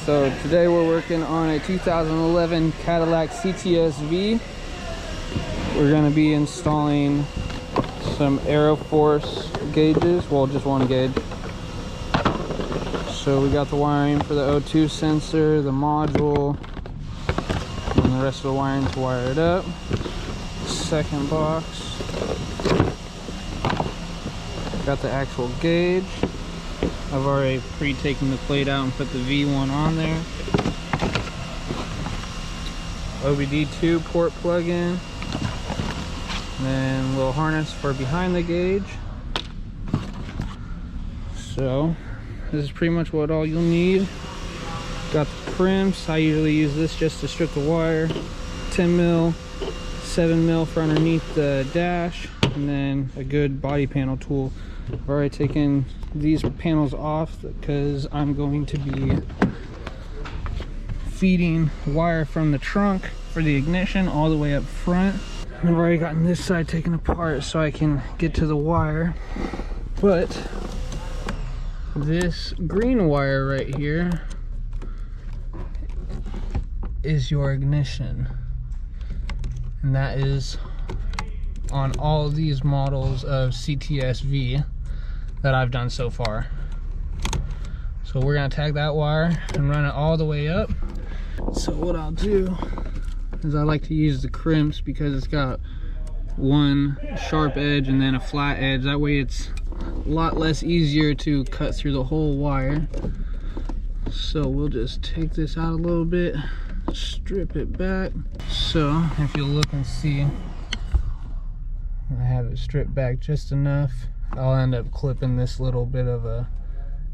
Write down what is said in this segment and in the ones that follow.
So today we're working on a 2011 Cadillac CTS-V. We're going to be installing some Aero force gauges, well, just one gauge. So we got the wiring for the O2 sensor, the module, and the rest of the wiring to wire it up. Second box, got the actual gauge. I've already pre-taken the plate out and put the V1 on there. OBD2 port plug-in. Then a little harness for behind the gauge. So this is pretty much what all you'll need. Got the crimps. I usually use this just to strip the wire. 10 mil, 7 mil for underneath the dash, and then a good body panel tool. I've already taken these panels off because I'm going to be feeding wire from the trunk for the ignition all the way up front. I've already gotten this side taken apart so I can get to the wire, but this green wire right here is your ignition, and that is on all of these models of CTS-V that I've done so far. So we're gonna tag that wire and run it all the way up. So what I'll do is I like to use the crimps because it's got one sharp edge and then a flat edge. That way it's a lot less easier to cut through the whole wire. So we'll just take this out a little bit, strip it back. So if you look and see, I have it stripped back just enough. I'll end up clipping this little bit of a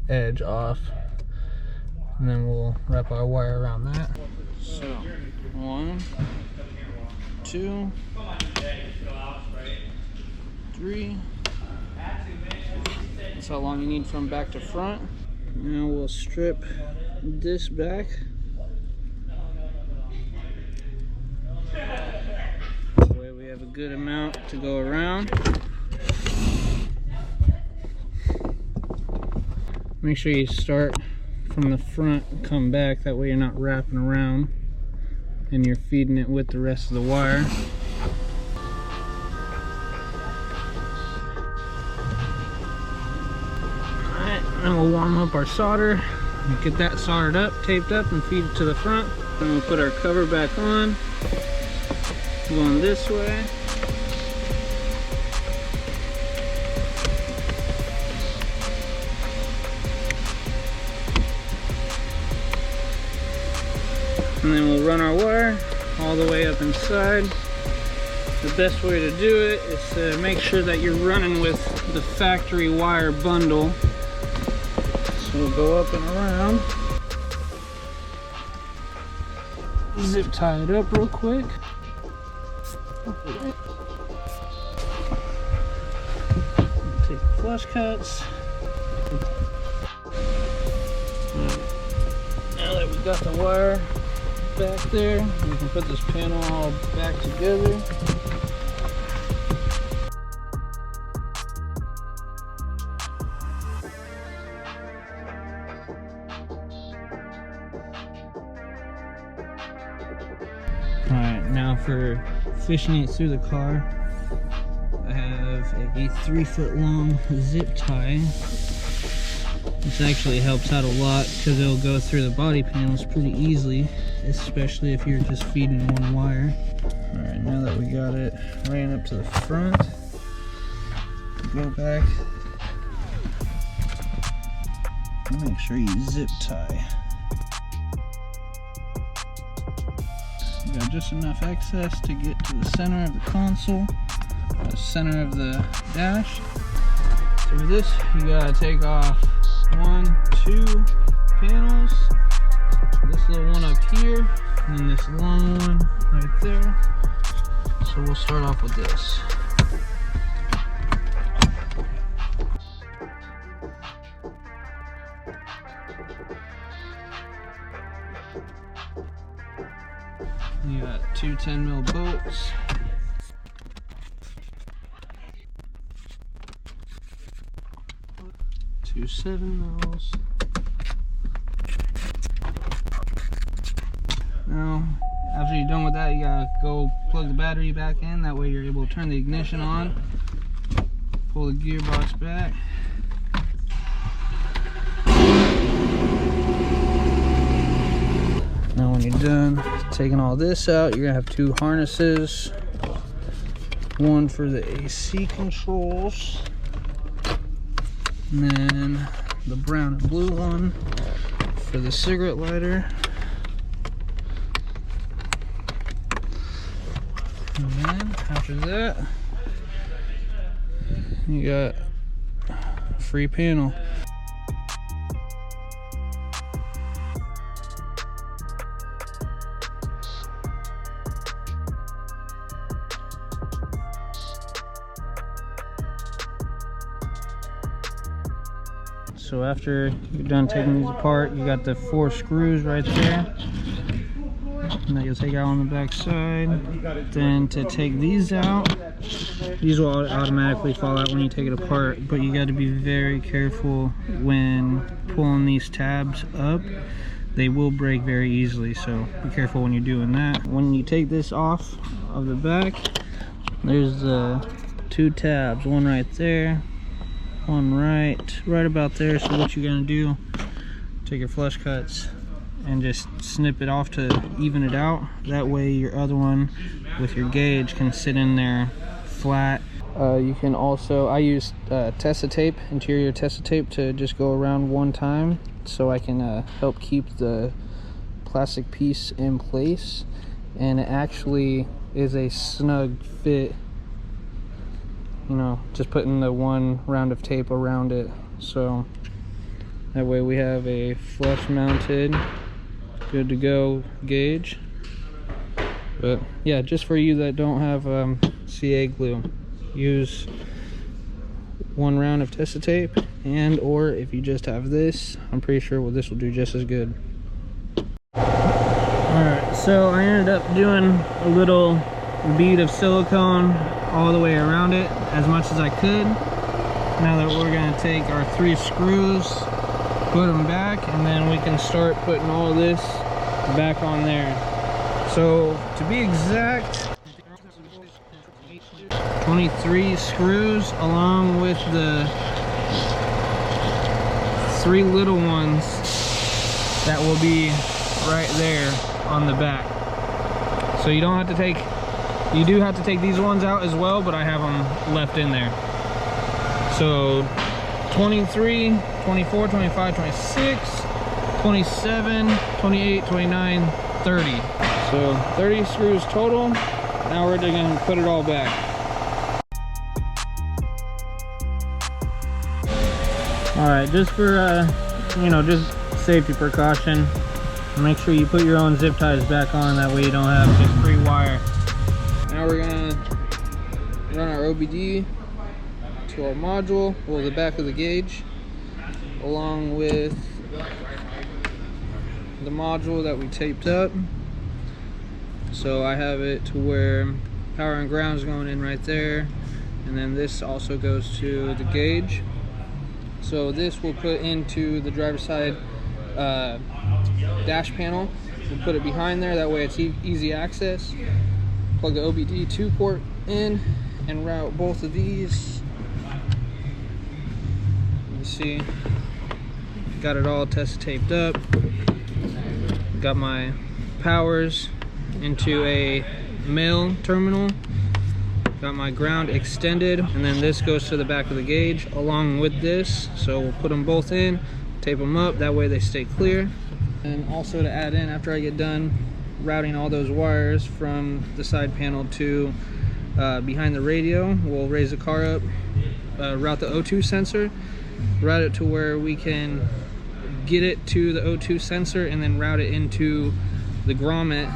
edge off, and then we'll wrap our wire around that. So 1, 2, 3. That's how long you need from back to front. Now we'll strip this back. That way we have a good amount to go around. Make sure you start from the front and come back. That way you're not wrapping around and you're feeding it with the rest of the wire. Alright, then we'll warm up our solder. Get that soldered up, taped up, and feed it to the front. Then we'll put our cover back on. Going this way. And then we'll run our wire all the way up inside. The best way to do it is to make sure that you're running with the factory wire bundle. So we'll go up and around. Zip tie it up real quick. Take the flush cuts. Now that we got the wire back there, we can put this panel all back together. Alright, now for fishing it through the car, I have a 3-foot long zip tie. This actually helps out a lot because it'll go through the body panels pretty easily, especially if you're just feeding one wire. Alright, now that we got it ran up to the front, go back and make sure you zip tie. You got just enough excess to get to the center of the console, the center of the dash. So for this, you gotta take off 1, 2 panels, this little one up here, and then this long one right there. So we'll start off with this. You got 2 10 mil bolts. Two 7 mils. you're done with that, you gotta go plug the battery back in. That way you're able to turn the ignition on, pull the gearbox back. Now when you're done taking all this out, you're gonna have two harnesses. One for the AC controls, and then the brown and blue one for the cigarette lighter. And then after that, you got a free panel. So after you're done taking these apart, you got the 4 screws right there, and that you'll take out on the back side. Then to take these out, these will automatically fall out when you take it apart, but you got to be very careful when pulling these tabs up. They will break very easily, so be careful when you're doing that. When you take this off of the back, there's the 2 tabs, one right there, one right about there. So what you're gonna do, take your flush cuts and just snip it off to even it out. That way your other one with your gauge can sit in there flat. You can also, I use Tessa tape, interior Tessa tape, to just go around one time so I can help keep the plastic piece in place, and it actually is a snug fit, you know, just putting the one round of tape around it. So that way we have a flush mounted, good to go gauge. But yeah, just for you that don't have CA glue, use one round of Tessa tape, and or if you just have this, I'm pretty sure this will do just as good. Alright, so I ended up doing a little bead of silicone all the way around it as much as I could. Now that we're going to take our 3 screws, put them back, and then we can start putting all this back on there. So to be exact, 23 screws along with the 3 little ones that will be right there on the back. So you don't have to take, you do have to take these ones out as well, but I have them left in there. So 23, 24, 25, 26, 27, 28, 29, 30. So 30 screws total. Now we're going to put it all back. Alright, just for, you know, just safety precaution, make sure you put your own zip ties back on, that way you don't have just free wire. Now we're gonna run our OBD to our module, well, the back of the gauge, along with the module that we taped up. So I have it to where power and ground is going in right there, and then this also goes to the gauge. So this we'll put into the driver's side dash panel. We'll put it behind there, that way it's easy access. Plug the OBD2 port in and route both of these. You see, got it all Tessa taped up. Got my powers into a male terminal. Got my ground extended, and then this goes to the back of the gauge along with this. So we'll put them both in, tape them up, that way they stay clear. And also to add in, after I get done routing all those wires from the side panel to behind the radio, we'll raise the car up, route the O2 sensor, route it to where we can get it to the O2 sensor, and then route it into the grommet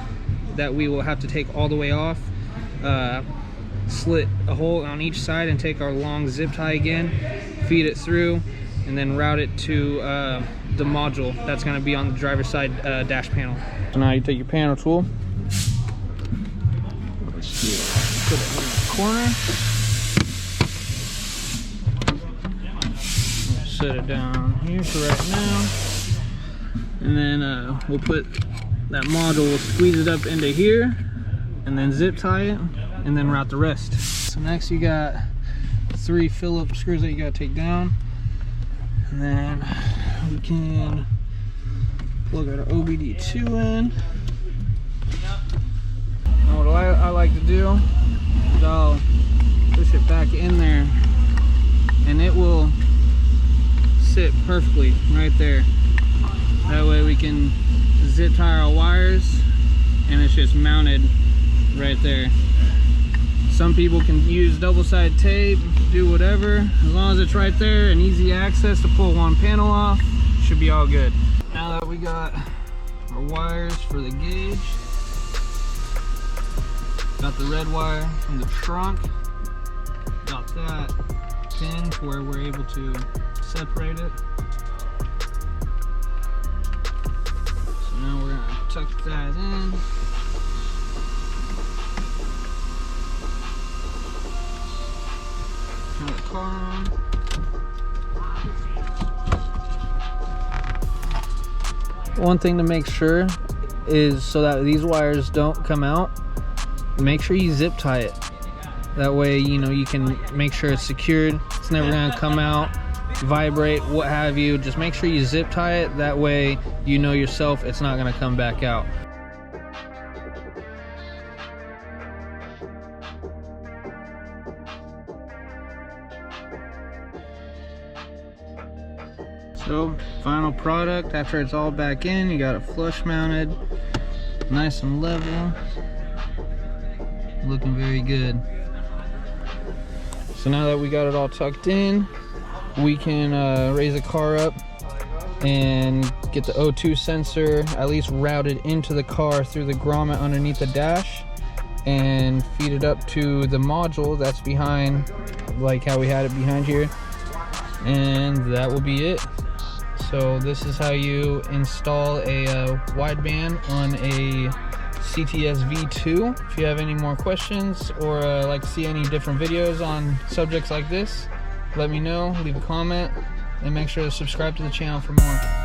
that we will have to take all the way off. Slit a hole on each side and take our long zip tie again, feed it through, and then route it to the module that's going to be on the driver's side dash panel. So now you take your panel tool, put it in the corner, set it down here for right now, and then we'll put that module will squeeze it up into here and then zip tie it and then route the rest. So next you got 3 Phillips screws that you gotta take down, and then we can plug our OBD2 in. Now what I like to do is I'll push it back in there and it will sit perfectly right there. That way we can zip tie our wires and it's just mounted right there. Some people can use double-sided tape, do whatever. As long as it's right there and easy access to pull one panel off, should be all good. Now that we got our wires for the gauge, got the red wire from the trunk, got that pin to where we're able to separate it. So now we're gonna tuck that in. Turn the car on. One thing to make sure is, so that these wires don't come out, make sure you zip tie it. That way, you know, you can make sure it's secured. It's never gonna come out, vibrate, what have you. Just make sure you zip tie it. That way, you know yourself it's not gonna come back out. So, final product, after it's all back in, you got it flush mounted, nice and level, looking very good. So now that we got it all tucked in, we can raise the car up and get the O2 sensor at least routed into the car through the grommet underneath the dash and feed it up to the module that's behind, like how we had it behind here, and that will be it. So this is how you install a wideband on a CTS-V2. If you have any more questions or like to see any different videos on subjects like this, let me know, leave a comment, and make sure to subscribe to the channel for more.